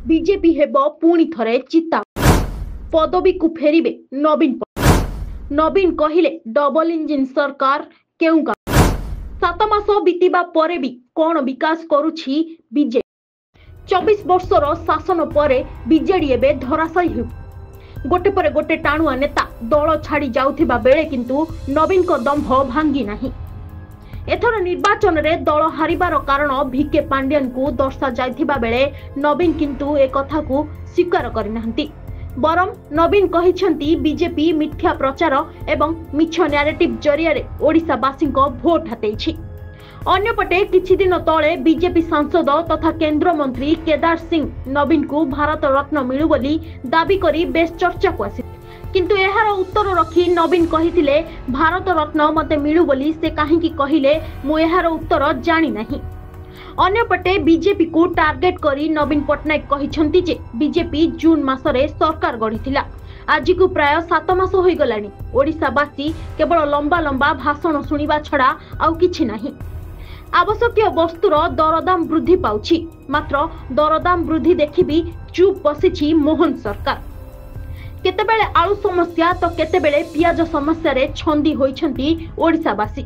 BJP हेबो पुणी थरे चित्ता पदवी को फेरिबे नवीन नवीन कहिले डबल इंजिन सरकार केउ 7 मास बीतीबा परे भी कौन विकास करुछि बीजेपी 24 वर्षर शासन परे बीजेडी एबे धराशायी हो गोटे पर गोटे टाणुआ नेता दल छाड़ी जाउथिबा बेले किंतु नवीन को दंभ भांगी नाही। एथर निर्वाचन रे दल हारिबार कारण भिके पांड्यन को दर्शा जाइथिबा बेले नवीन किंतु ए कथा को स्वीकार करि नाहंती। बरम नवीन कहिसंती बीजेपी मिथ्या प्रचार एवं मिछ नैरेटिव जरिया रे ओडिशावासी को भोट हातेछि। अन्यपटे किछि दिन तले बीजेपी सांसद तथा केंद्र मंत्री केदार सिंह नवीन को भारत रत्न मिलु बोली दाबी करी बेस चर्चा को आसी किंतु एहार उत्तर रखी नवीन कहिथिले भारत रत्न मते मिलु बोली से काहेकि कहिले मु एहार उत्तर जानि नाही। अन्यपटे बीजेपी को टार्गेट करी नवीन पटनायक कहिसंती जे बीजेपी जून मासरे सरकार गढ़िथिला आज को प्राय 7 मास होई गलानी। ओडिशावासी केवल लंबा लंबा भाषण सुनिबा छडा आउ किछि नाही। आवश्यक वस्तुर दरदाम वृद्धि पाउछि मात्र दरदाम वृद्धि देखि भी चुप बसिछि मोहन सरकार। केतेबेले आलू समस्या तो केतेबेले पियाज समस्या रे छंदी होइछंती ओडिशावासी।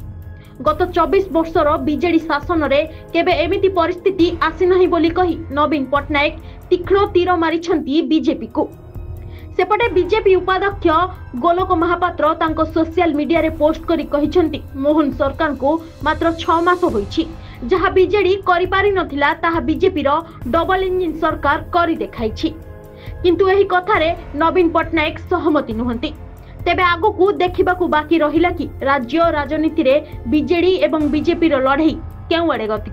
गत 24 वर्षर बीजेडी शासन रे केबे एमिति परिस्थिति आसी नाही बोली कही नवीन पटनायक तीक्ष्ण तीर मारिछंती बीजेपी को। सेपटे बीजेपी उपाध्यक्ष गोलोक महापात्र तांको सोशल मीडिया रे पोस्ट करी कहिछंती मोहन सरकार को मात्र 6 मास होईछि जहा बीजेडी करि पारि नथिला ताहा बीजेपी रो डबल इंजिन सरकार करि देखाइछि किंतु एही कथारे नवीन पटनायक सहमति नुहंती। तेबे आगो को देखिबा को बाकी रहिला कि राज्य राजनीति रे बीजेडी एवं बीजेपी रो लड़ाई केउ आड़े गति